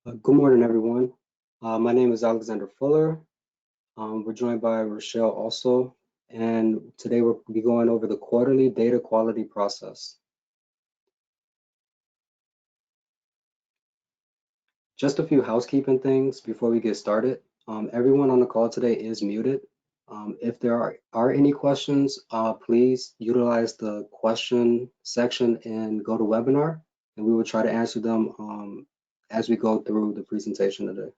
Good morning, everyone. My name is Alexander Fuller. We're joined by Rochelle also, and today we'll be going over the quarterly data quality process. Just a few housekeeping things before we get started. Everyone on the call today is muted. If there are any questions, please utilize the question section in GoToWebinar, and we will try to answer them as we go through the presentation today.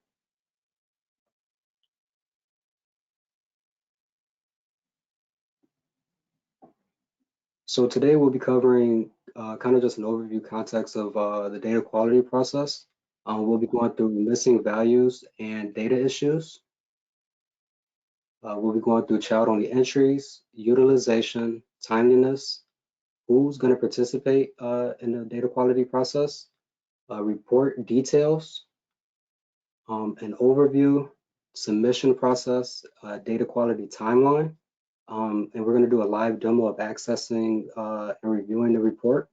So today we'll be covering kind of just an overview context of the data quality process. We'll be going through missing values and data issues. We'll be going through child-only entries, utilization, timeliness, who's going to participate in the data quality process, report details, an overview, submission process, data quality timeline, and we're going to do a live demo of accessing and reviewing the report.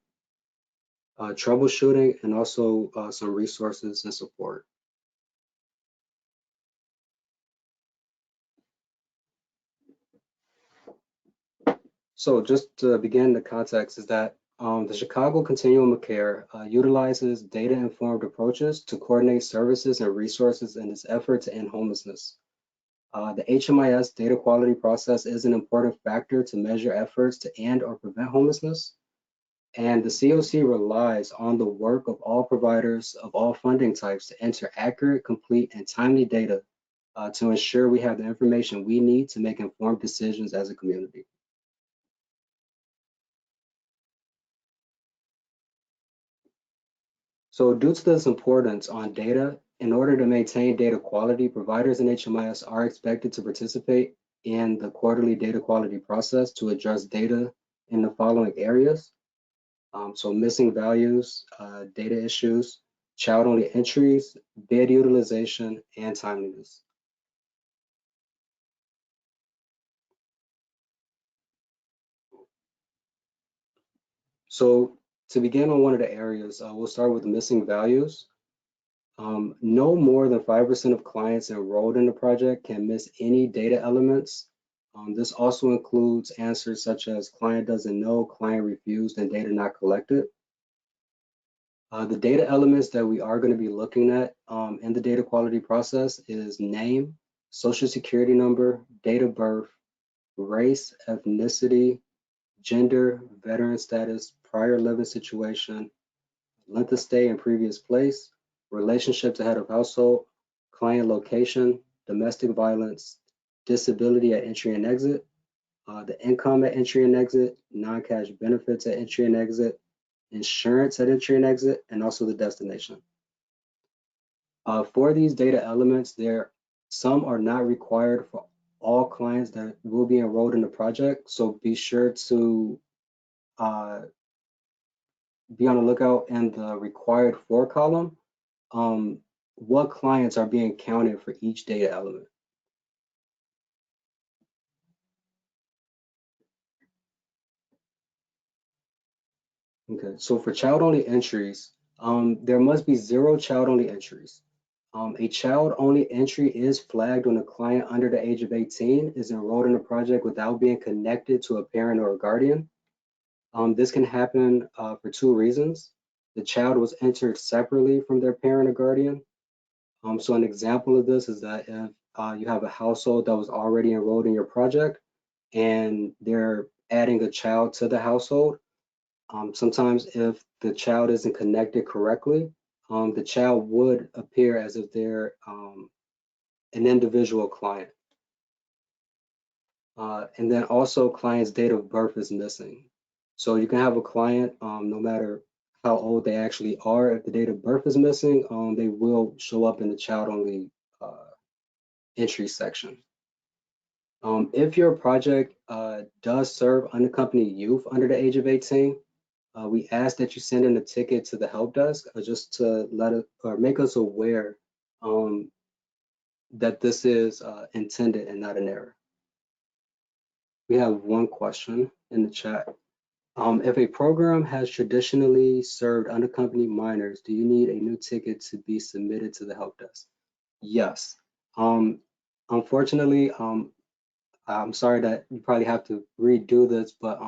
Troubleshooting, and also some resources and support. So just to begin, the context is that the Chicago Continuum of Care utilizes data-informed approaches to coordinate services and resources in its effort to end homelessness. The HMIS data quality process is an important factor to measure efforts to end or prevent homelessness. And the COC relies on the work of all providers of all funding types to enter accurate, complete, and timely data to ensure we have the information we need to make informed decisions as a community. So due to this importance on data, in order to maintain data quality, providers in HMIS are expected to participate in the quarterly data quality process to address data in the following areas. So missing values, data issues, child-only entries, bed utilization, and timeliness. So to begin on one of the areas, we'll start with missing values. No more than 5% of clients enrolled in the project can miss any data elements. This also includes answers such as client doesn't know, client refused, and data not collected. The data elements that we are going to be looking at in the data quality process is name, social security number, date of birth, race, ethnicity, gender, veteran status, prior living situation, length of stay in previous place, relationship to head of household, client location, domestic violence, disability at entry and exit, the income at entry and exit, non-cash benefits at entry and exit, insurance at entry and exit, and also the destination. For these data elements, some are not required for all clients that will be enrolled in the project. So be sure to be on the lookout in the required for column. What clients are being counted for each data element. Okay, so for child-only entries, there must be 0 child-only entries. A child-only entry is flagged when a client under the age of 18 is enrolled in a project without being connected to a parent or a guardian. This can happen for 2 reasons. The child was entered separately from their parent or guardian. So an example of this is that if you have a household that was already enrolled in your project and they're adding a child to the household, sometimes if the child isn't connected correctly, the child would appear as if they're an individual client. And then also client's date of birth is missing. So you can have a client, no matter how old they actually are, if the date of birth is missing, they will show up in the child-only entry section. If your project does serve unaccompanied youth under the age of 18, we ask that you send in a ticket to the help desk just to let us or make us aware that this is intended and not an error. We have one question in the chat. If a program has traditionally served unaccompanied minors, do you need a new ticket to be submitted to the help desk? Yes. Um, Unfortunately, I'm sorry that you probably have to redo this, but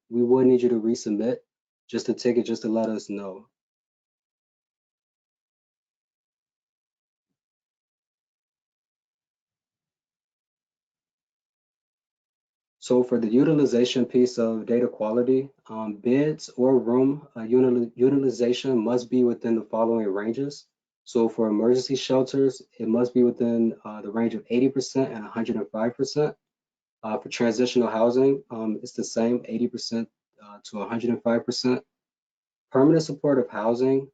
we would need you to resubmit just a ticket just to let us know. So for the utilization piece of data quality, bids or room utilization must be within the following ranges. So for emergency shelters, it must be within the range of 80% and 105%. For transitional housing, it's the same, 80% to 105%. Permanent supportive housing,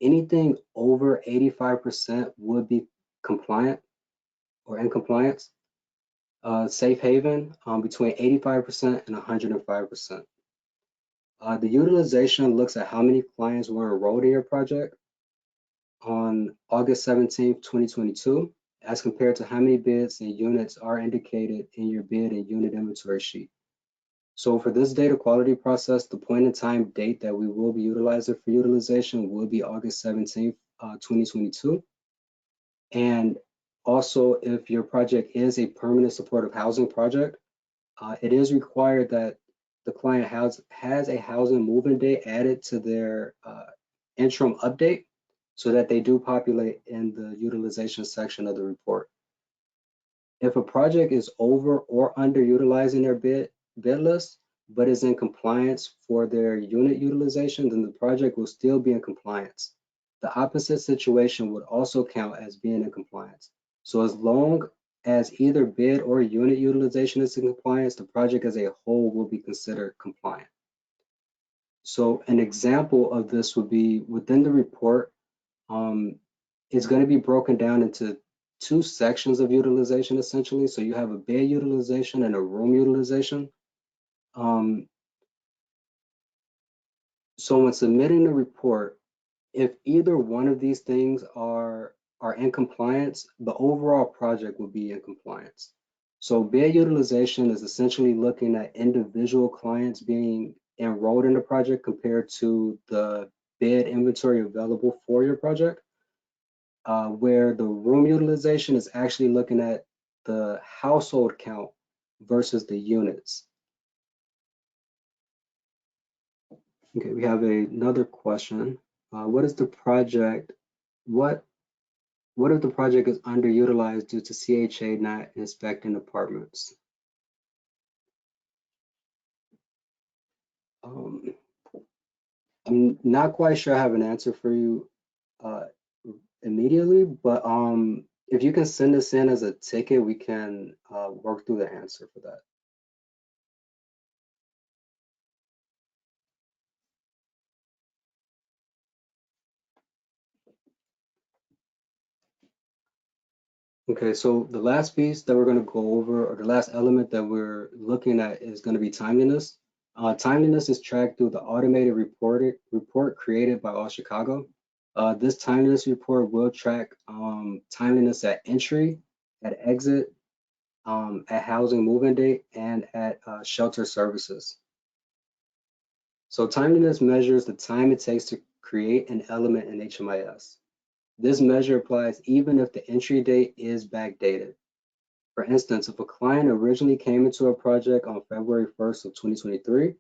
anything over 85% would be compliant or in compliance. Safe haven, between 85% and 105%. The utilization looks at how many clients were enrolled in your project on August 17th, 2022, as compared to how many bids and units are indicated in your bid and unit inventory sheet. So for this data quality process, the point in time date that we will be utilizing for utilization will be August 17th, 2022. And also, if your project is a permanent supportive housing project, it is required that the client has a housing move-in date added to their interim update so that they do populate in the utilization section of the report. If a project is over or underutilizing their bid list, but is in compliance for their unit utilization, then the project will still be in compliance. The opposite situation would also count as being in compliance. So as long as either bid or unit utilization is in compliance, the project as a whole will be considered compliant. So an example of this would be within the report, it's going to be broken down into two sections of utilization essentially. So you have a bed utilization and a room utilization. So when submitting the report, if either one of these things are in compliance, the overall project will be in compliance. So bed utilization is essentially looking at individual clients being enrolled in the project compared to the bed inventory available for your project. Where the room utilization is actually looking at the household count versus the units. Okay, we have another question. What is the project? What if the project is underutilized due to CHA not inspecting apartments? I'm not quite sure I have an answer for you immediately, but if you can send us in as a ticket, we can work through the answer for that. Okay, so the last piece that we're going to go over, or the last element that we're looking at, is going to be timeliness. Timeliness is tracked through the automated report created by All Chicago. This timeliness report will track timeliness at entry, at exit, at housing move-in date, and at shelter services. So timeliness measures the time it takes to create an element in HMIS. This measure applies even if the entry date is backdated. For instance, if a client originally came into a project on February 1st of 2023,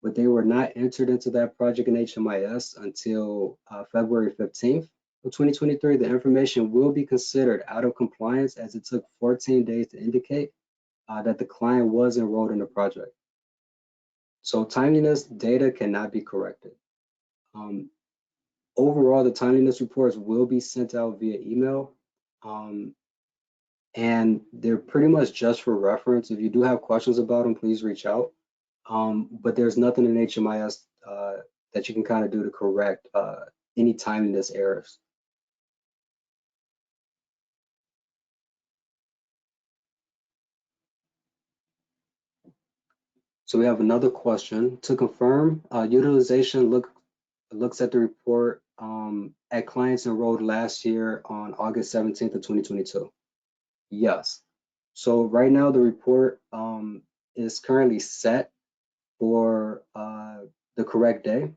but they were not entered into that project in HMIS until February 15th of 2023, the information will be considered out of compliance as it took 14 days to indicate that the client was enrolled in the project. So timeliness data cannot be corrected. Overall, the timeliness reports will be sent out via email. And they're pretty much just for reference. If you do have questions about them, please reach out. But there's nothing in HMIS that you can kind of do to correct any timeliness errors. So we have another question. To confirm, utilization looks at the report at clients enrolled last year on August 17th of 2022. Yes. So right now the report is currently set for the correct day.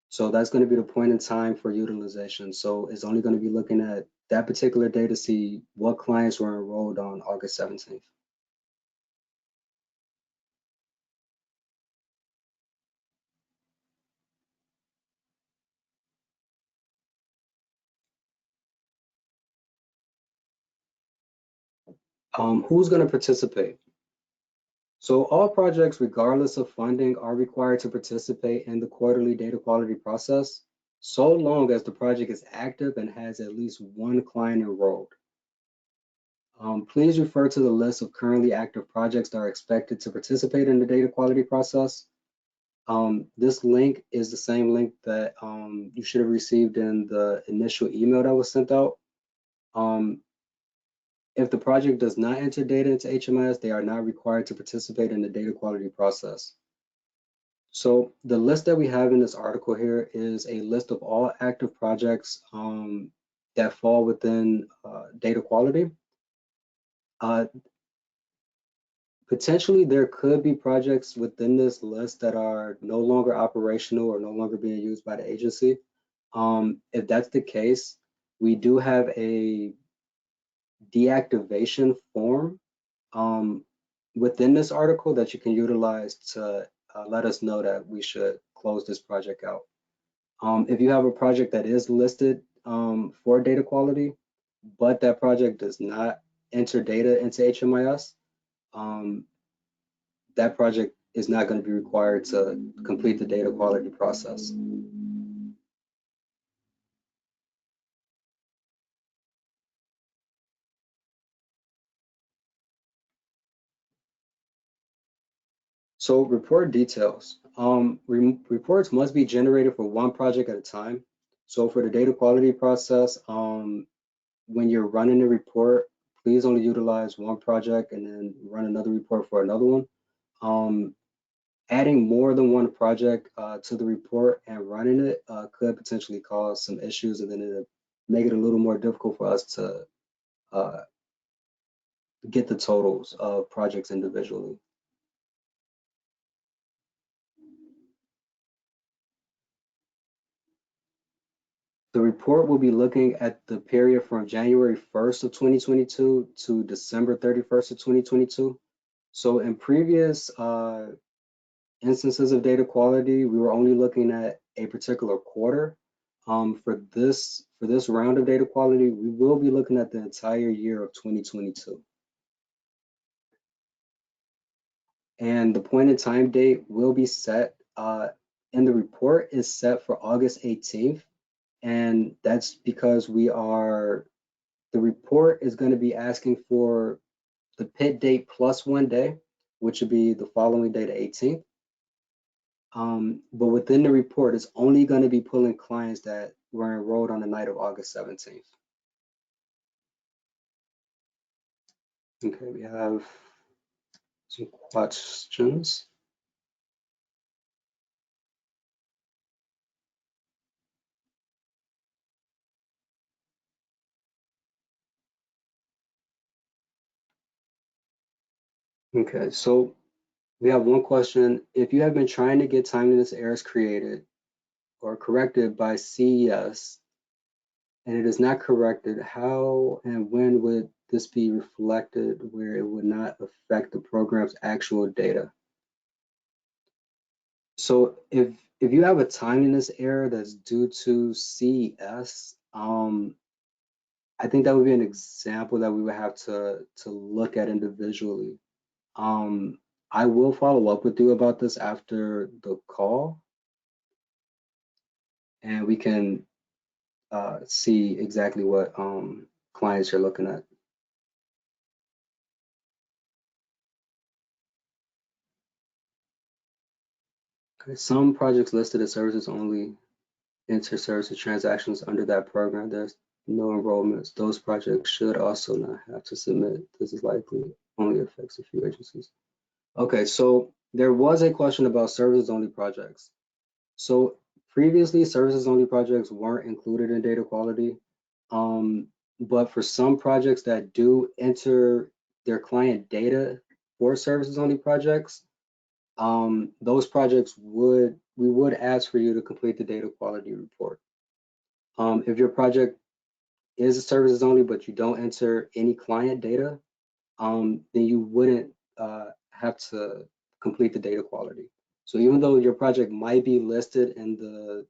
So that's going to be the point in time for utilization. So it's only going to be looking at that particular day to see what clients were enrolled on August 17th. Who's going to participate? So all projects, regardless of funding, are required to participate in the quarterly data quality process, so long as the project is active and has at least one client enrolled. Please refer to the list of currently active projects that are expected to participate in the data quality process. This link is the same link that you should have received in the initial email that was sent out. If the project does not enter data into HMIS, they are not required to participate in the data quality process. So the list that we have in this article here is a list of all active projects that fall within data quality. Potentially, there could be projects within this list that are no longer operational or no longer being used by the agency. If that's the case, we do have a deactivation form within this article that you can utilize to let us know that we should close this project out. If you have a project that is listed for data quality, but that project does not enter data into HMIS, that project is not going to be required to complete the data quality process. So report details. Reports must be generated for one project at a time. So for the data quality process, when you're running a report, please only utilize one project and then run another report for another one. Adding more than one project to the report and running it could potentially cause some issues, and then it'll make it a little more difficult for us to get the totals of projects individually. The report will be looking at the period from January 1st of 2022 to December 31st of 2022. So in previous instances of data quality, we were only looking at a particular quarter. For this round of data quality, we will be looking at the entire year of 2022. And the point in time date will be set in the report is set for August 18th. And that's because the report is going to be asking for the PIT date plus 1 day, which would be the following day, the 18th. But within the report, it's only going to be pulling clients that were enrolled on the night of August 17th. Okay, we have some questions. Okay, so we have one question. If you have been trying to get timeliness errors created or corrected by CES and it is not corrected, how and when would this be reflected where it would not affect the program's actual data? So if you have a timeliness error that's due to CES, I think that would be an example that we would have to look at individually. I will follow up with you about this after the call, and we can see exactly what clients you're looking at. Okay, some projects listed as services only enter services transactions under that program. There's no enrollments. Those projects should also not have to submit. This is likely only affects a few agencies. Okay, so there was a question about services only projects. So previously, services only projects weren't included in data quality. But for some projects that do enter their client data for services only projects, those projects we would ask for you to complete the data quality report. If your project is a services only, but you don't enter any client data, then you wouldn't have to complete the data quality. So even though your project might be listed in the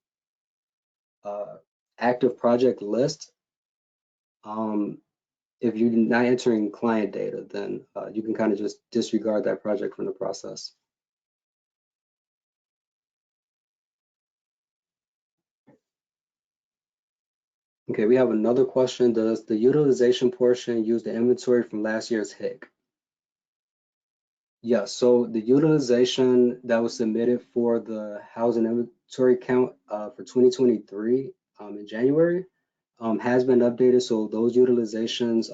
active project list, if you're not entering client data, then you can kind of just disregard that project from the process. Okay, we have another question. Does the utilization portion use the inventory from last year's HIC? Yeah, so the utilization that was submitted for the housing inventory count for 2023 in January has been updated. So those utilizations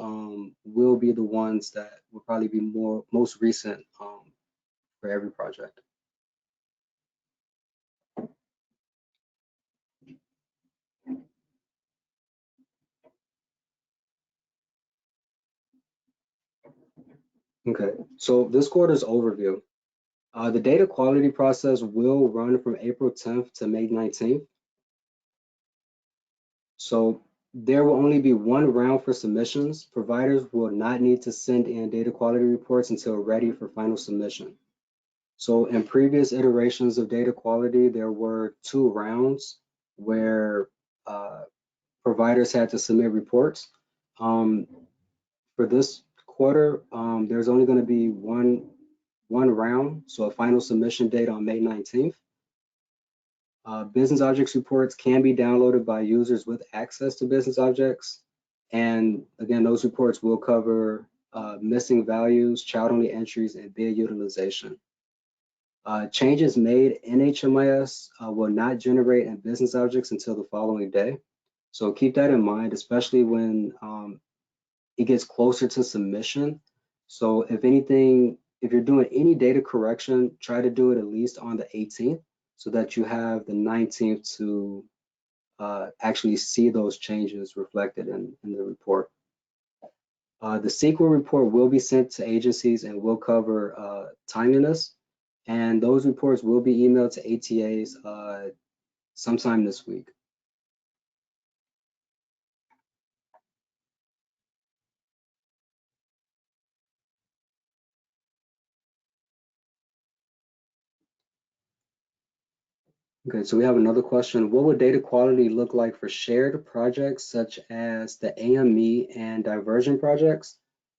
will be the ones that will probably be most recent for every project. Okay, so this quarter's overview. The data quality process will run from April 10th to May 19th. So there will only be one round for submissions. Providers will not need to send in data quality reports until ready for final submission. So in previous iterations of data quality, there were 2 rounds where providers had to submit reports. For this quarter, there's only going to be one round, so a final submission date on May 19th. Business objects reports can be downloaded by users with access to business objects. And again, those reports will cover missing values, child-only entries, and bid utilization. Changes made in HMIS will not generate in business objects until the following day. So keep that in mind, especially when it gets closer to submission. So if you're doing any data correction, try to do it at least on the 18th so that you have the 19th to actually see those changes reflected in the report. The SQL report will be sent to agencies and will cover timeliness, and those reports will be emailed to ATAs sometime this week. Okay, so we have another question. What would data quality look like for shared projects such as the AME and diversion projects?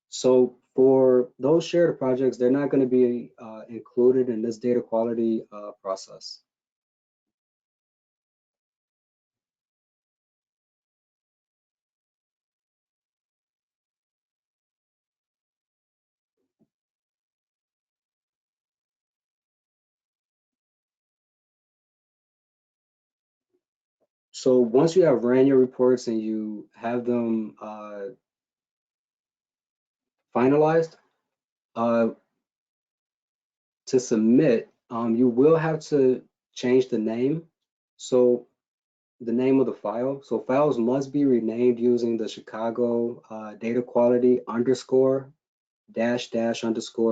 So for those shared projects, they're not going to be included in this data quality process. So once you have ran your reports and you have them finalized, to submit, you will have to change the name. So the name of the file. So files must be renamed using the Chicago data quality _ -- underscore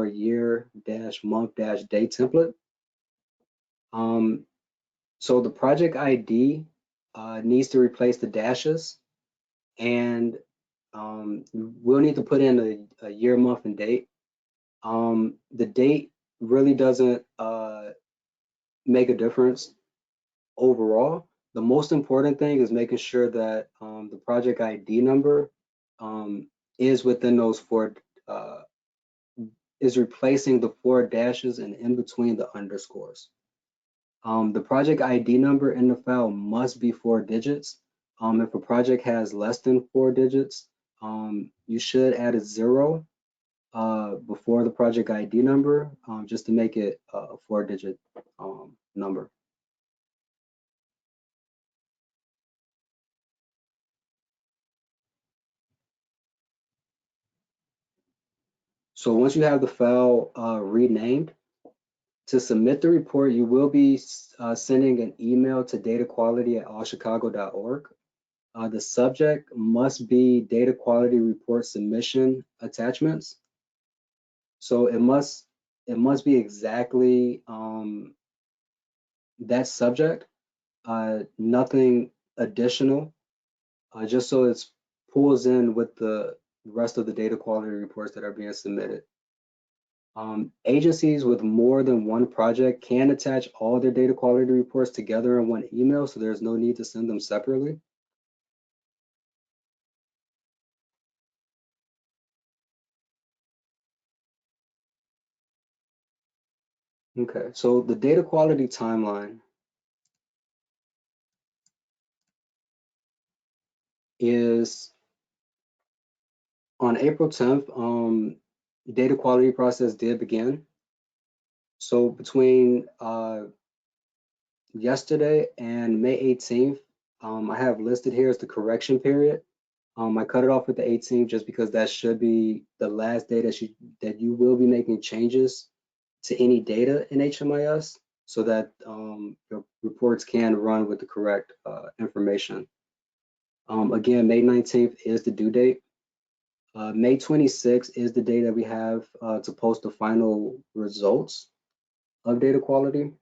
year - month - day template. So the project ID needs to replace the dashes, and we'll need to put in a year, month, and date. The date really doesn't make a difference overall. The most important thing is making sure that the project ID number is within those 4, is replacing the 4 dashes and in between the underscores. The project ID number in the file must be 4 digits. If a project has less than 4 digits, you should add a 0 before the project ID number, just to make it a 4-digit number. So once you have the file renamed, to submit the report, you will be sending an email to dataquality@allchicago.org. The subject must be data quality report submission attachments. So it must it must be exactly that subject, nothing additional, just so it's pulls in with the rest of the data quality reports that are being submitted. Agencies with more than one project can attach all their data quality reports together in one email, so there's no need to send them separately. Okay, so the data quality timeline is on April 10th, data quality process did begin. So between yesterday and May 18th, I have listed here as the correction period. I cut it off with the 18th just because that should be the last day that you will be making changes to any data in HMIS so that your reports can run with the correct information. Again, May 19th is the due date. May 26th is the day that we have to post the final results of data quality.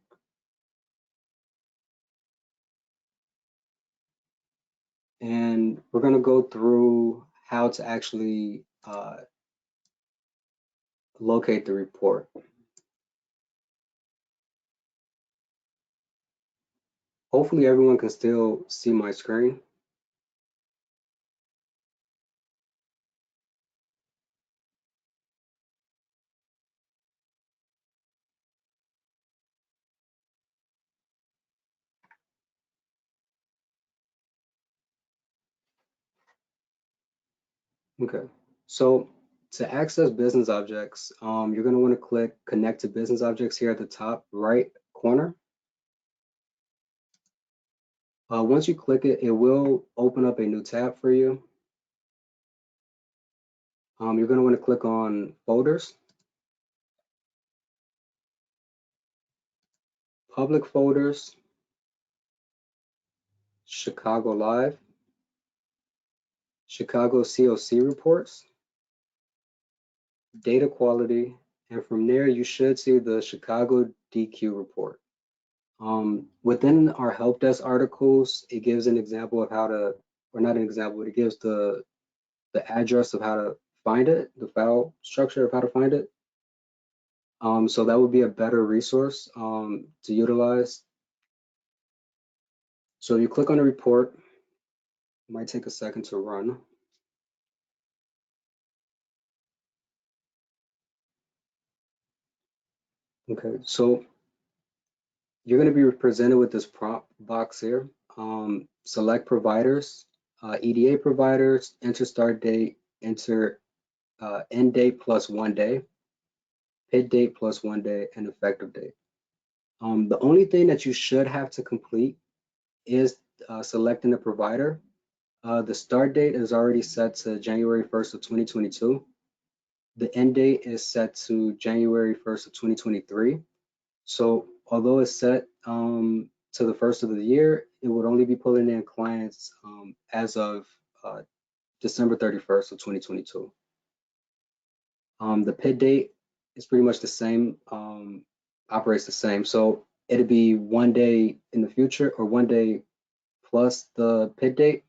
And we're going to go through how to actually locate the report. Hopefully everyone can still see my screen. Okay, so to access business objects, you're going to want to click Connect to Business Objects here at the top right corner. Once you click it, it will open up a new tab for you. You're going to want to click on Folders, Public Folders, Chicago Live, Chicago COC Reports, Data Quality, and from there you should see the Chicago DQ report. Within our help desk articles, it gives an example of how to, or not an example, but it gives the address of how to find it, the file structure of how to find it. So that would be a better resource to utilize. So you click on the report, it might take a second to run. Okay, so you're going to be presented with this prompt box here. Select providers, EDA providers, enter start date, enter end date plus 1 day, PID date plus 1 day, and effective date. The only thing that you should have to complete is selecting the provider. The start date is already set to January 1st of 2022. The end date is set to January 1st of 2023. So although it's set to the first of the year, it would only be pulling in clients as of December 31st of 2022. The PID date is pretty much the same, operates the same. So it'd be 1 day in the future or 1 day plus the PID date.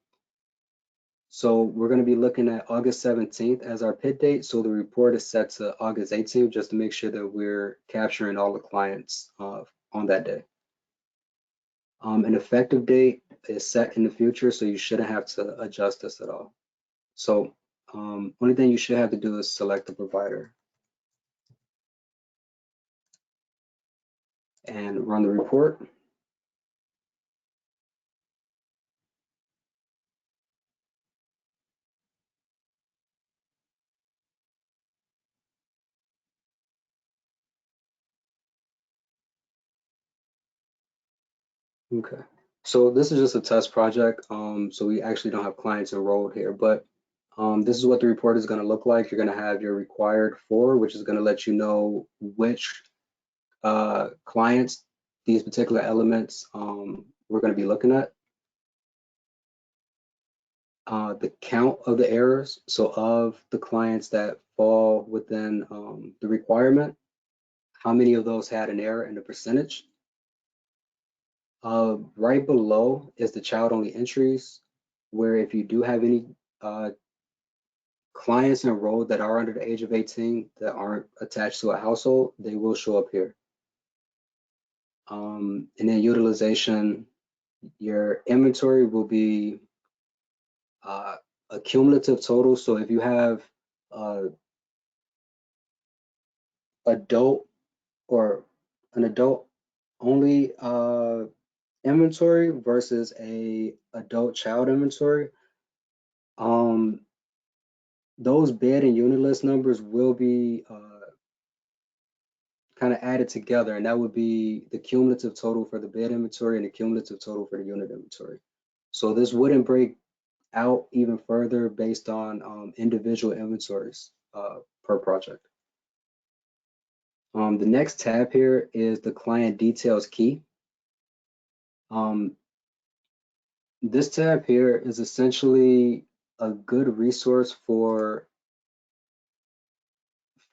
So we're going to be looking at August 17th as our PID date. So the report is set to August 18th just to make sure that we're capturing all the clients on that day. An effective date is set in the future, so you shouldn't have to adjust this at all. So only thing you should have to do is select the provider and run the report. Okay, so this is just a test project. So we actually don't have clients enrolled here, but this is what the report is going to look like. You're going to have your required for, which is going to let you know which clients these particular elements we're going to be looking at. The count of the errors, so of the clients that fall within the requirement, how many of those had an error and the percentage. Right below is the child-only entries, where if you do have any clients enrolled that are under the age of 18 that aren't attached to a household, they will show up here. And then utilization, your inventory will be a cumulative total. So if you have adult or an adult only inventory versus a adult child inventory, those bed and unit list numbers will be kind of added together, and that would be the cumulative total for the bed inventory and the cumulative total for the unit inventory. So this wouldn't break out even further based on individual inventories per project. The next tab here is the client details key. This tab here is essentially a good resource for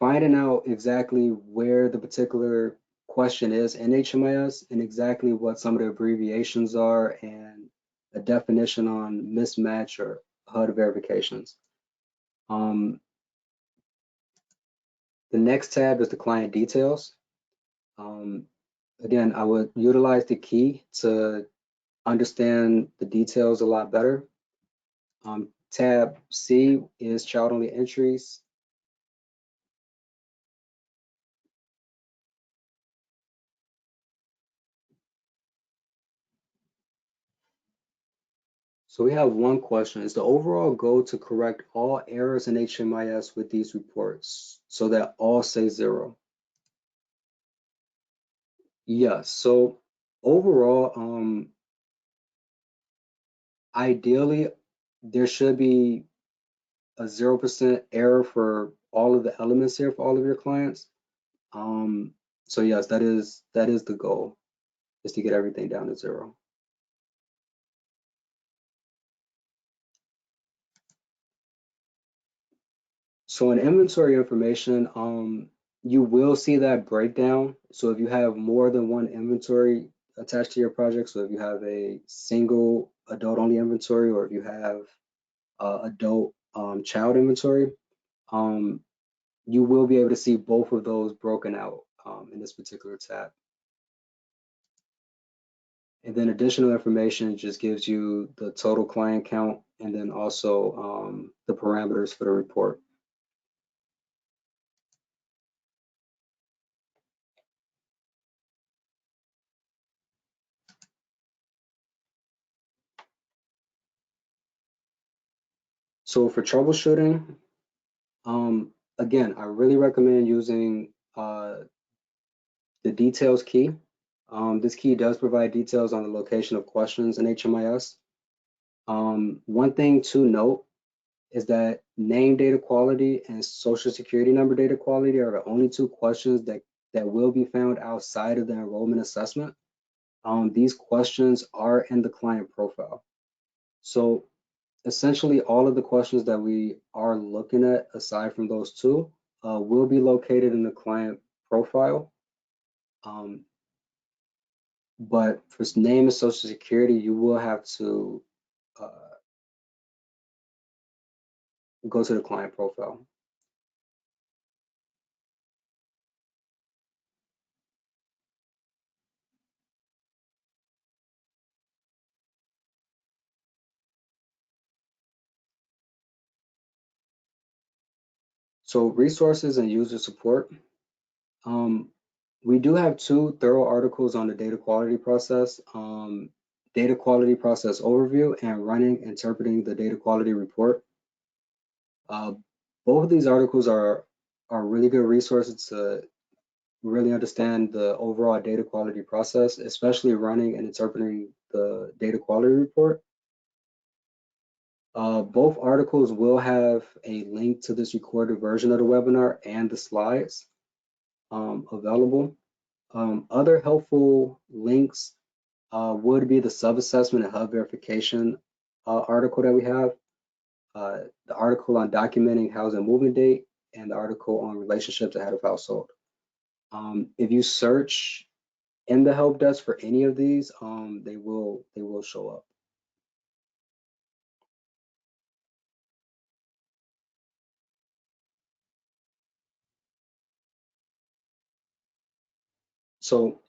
finding out exactly where the particular question is in HMIS and exactly what some of the abbreviations are and a definition on mismatch or HUD verifications. The next tab is the client details. Again, I would utilize the key to understand the details a lot better. Tab C is child-only entries. So we have one question. Is the overall goal to correct all errors in HMIS with these reports so that all say 0? Yes. So overall, ideally, there should be a 0% error for all of the elements here for all of your clients. So yes, that is the goal, is to get everything down to 0. So in inventory information, you will see that breakdown. So if you have more than one inventory attached to your project, so if you have a single adult only inventory, or if you have adult child inventory, you will be able to see both of those broken out in this particular tab. And then additional information just gives you the total client count and then also the parameters for the report. So for troubleshooting, again, I really recommend using the details key. This key does provide details on the location of questions in HMIS. One thing to note is that name data quality and social security number data quality are the only two questions that will be found outside of the enrollment assessment. These questions are in the client profile. So essentially all of the questions that we are looking at aside from those two will be located in the client profile. But for name and social security, you will have to go to the client profile. So resources and user support. We do have 2 thorough articles on the data quality process, data quality process overview and running interpreting the data quality report. Both of these articles are really good resources to really understand the overall data quality process, especially running and interpreting the data quality report. Both articles will have a link to this recorded version of the webinar and the slides available. Other helpful links would be the sub-assessment and HUD verification article that we have, the article on documenting housing movement date, and the article on relationships ahead of household. If you search in the help desk for any of these, they will show up. So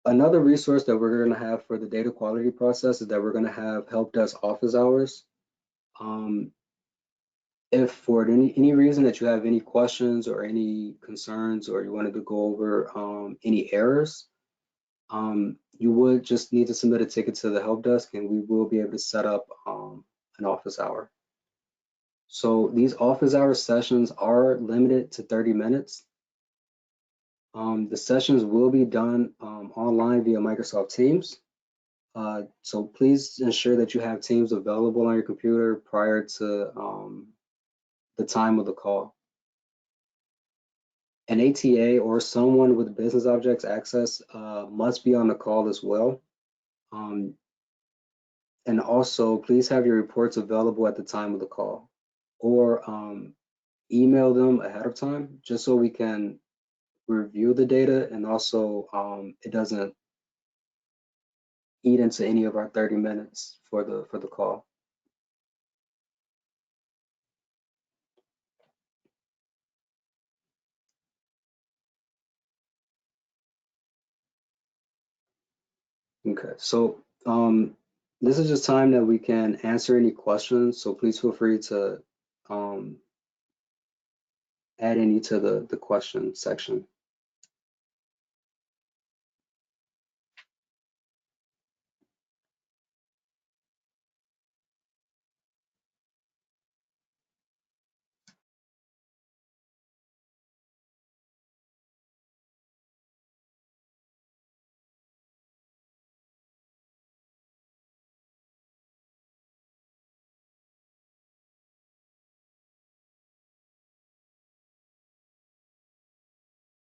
another resource that we're going to have for the data quality process is that we're going to have help desk office hours. If for any reason that you have any questions or any concerns, or you wanted to go over any errors, you would just need to submit a ticket to the help desk, and we will be able to set up an office hour. So these office hour sessions are limited to 30 minutes. The sessions will be done online via Microsoft Teams. So please ensure that you have Teams available on your computer prior to the time of the call. An ATA or someone with business objects access must be on the call as well. And also, please have your reports available at the time of the call, or email them ahead of time, just so we can review the data, and also it doesn't eat into any of our 30 minutes for the call. Okay, so this is just time that we can answer any questions, so please feel free to add any to the question section.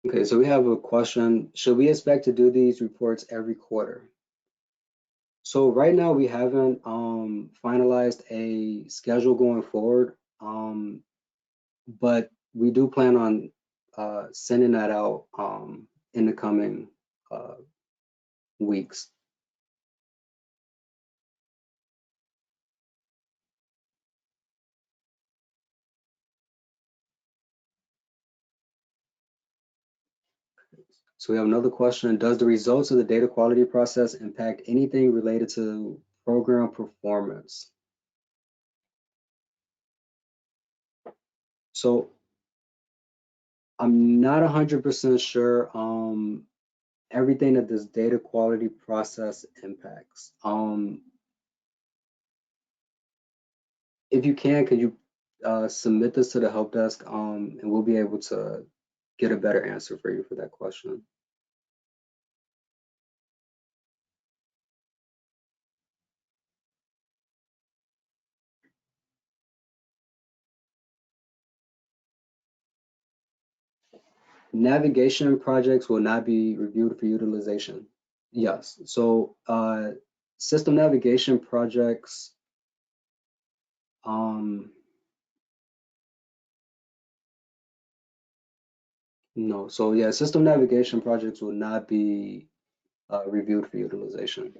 Okay, so we have a question. Should we expect to do these reports every quarter? So right now we haven't finalized a schedule going forward, but we do plan on sending that out in the coming weeks. So we have another question. Does the results of the data quality process impact anything related to program performance? So I'm not 100% sure everything that this data quality process impacts. If you can, could you submit this to the help desk, and we'll be able to get a better answer for you for that question. Navigation projects will not be reviewed for utilization. Yes, so system navigation projects, no. So yeah, system navigation projects will not be reviewed for utilization.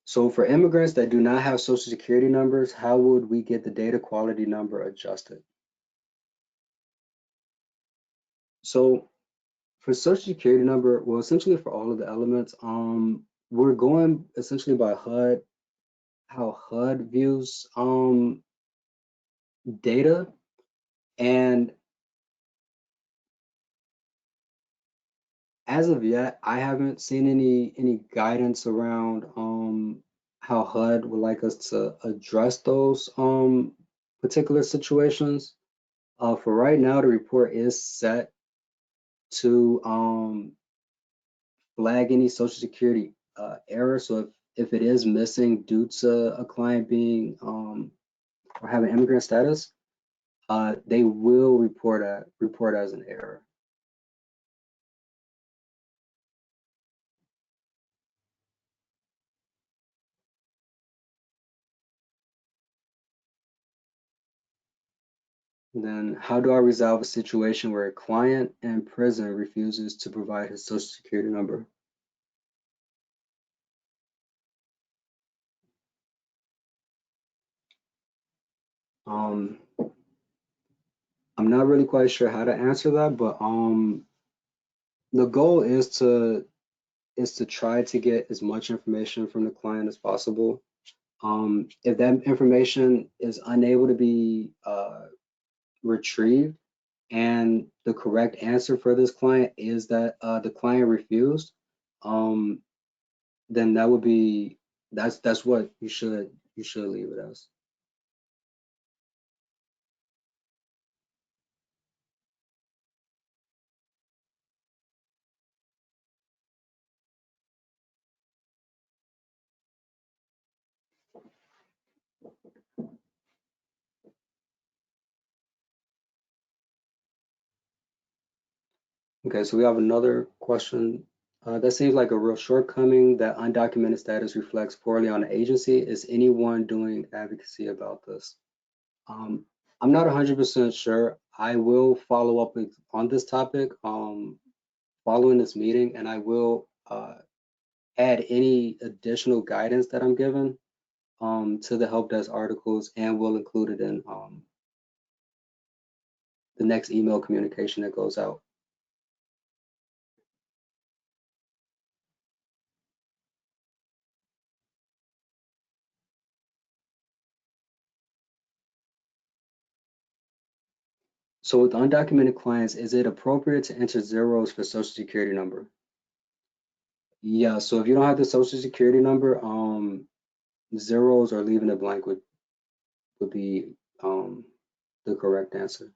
So for immigrants that do not have social security numbers, how would we get the data quality number adjusted? So for social security number, well, essentially for all of the elements, we're going essentially by HUD, how HUD views data. And as of yet, I haven't seen any guidance around how HUD would like us to address those particular situations. For right now, the report is set to flag any social security error. So if it is missing due to a client being or having immigrant status, they will report as an error. Then how do I resolve a situation where a client in prison refuses to provide his social security number? Um, I'm not really quite sure how to answer that, but the goal is to try to get as much information from the client as possible. If that information is unable to be retrieved, and the correct answer for this client is that the client refused, um, then that would be that's what you should leave it as. Okay, so we have another question. That seems like a real shortcoming that undocumented status reflects poorly on the agency. Is anyone doing advocacy about this? Um, I'm not 100% sure. I will follow up on this topic following this meeting, and I will add any additional guidance that I'm given to the help desk articles, and we'll include it in the next email communication that goes out. So with undocumented clients, is it appropriate to enter zeros for social security number? Yeah, so if you don't have the social security number, zeros or leaving it blank would be the correct answer.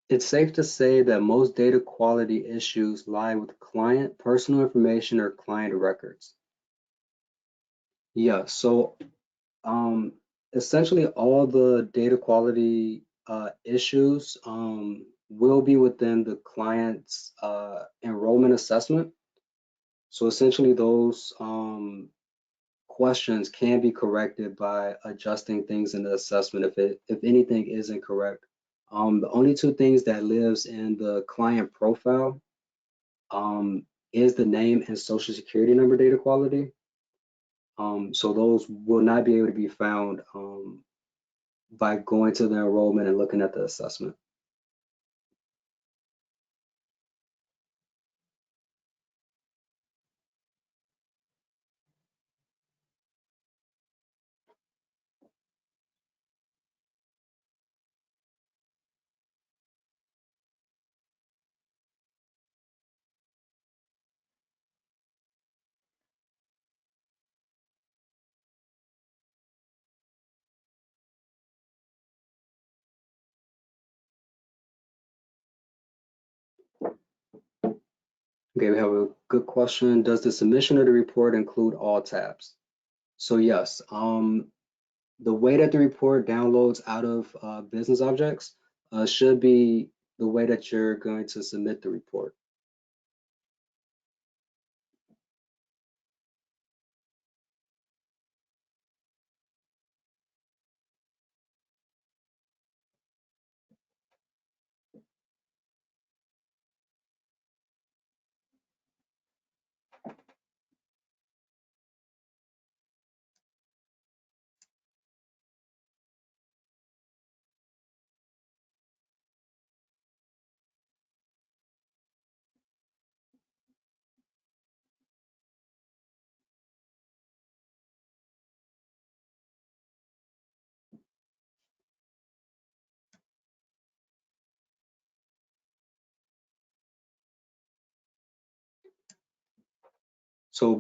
It's safe to say that most data quality issues lie with client personal information or client records. Yeah, so um, essentially all the data quality issues will be within the client's enrollment assessment. So essentially those questions can be corrected by adjusting things in the assessment if anything is incorrect. The only two things that lives in the client profile is the name and social security number data quality. So those will not be able to be found by going to the enrollment and looking at the assessment. Okay, we have a good question. Does the submission of the report include all tabs? So yes, the way that the report downloads out of business objects should be the way that you're going to submit the report. So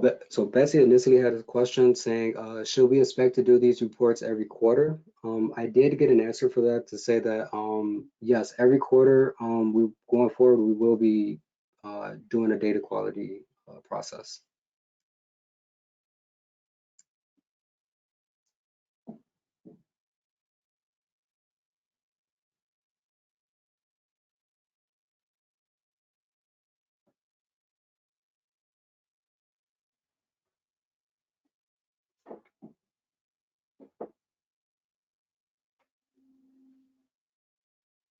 Betsy initially had a question saying, should we expect to do these reports every quarter? I did get an answer for that to say that yes, every quarter we going forward we will be doing a data quality process.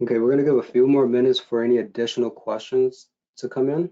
Okay, we're gonna give a few more minutes for any additional questions to come in.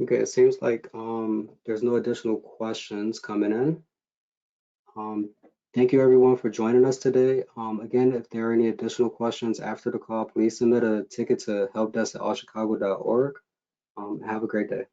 Okay, it seems like there's no additional questions coming in. Thank you everyone for joining us today. Again, if there are any additional questions after the call, please submit a ticket to helpdesk@allchicago.org. Have a great day.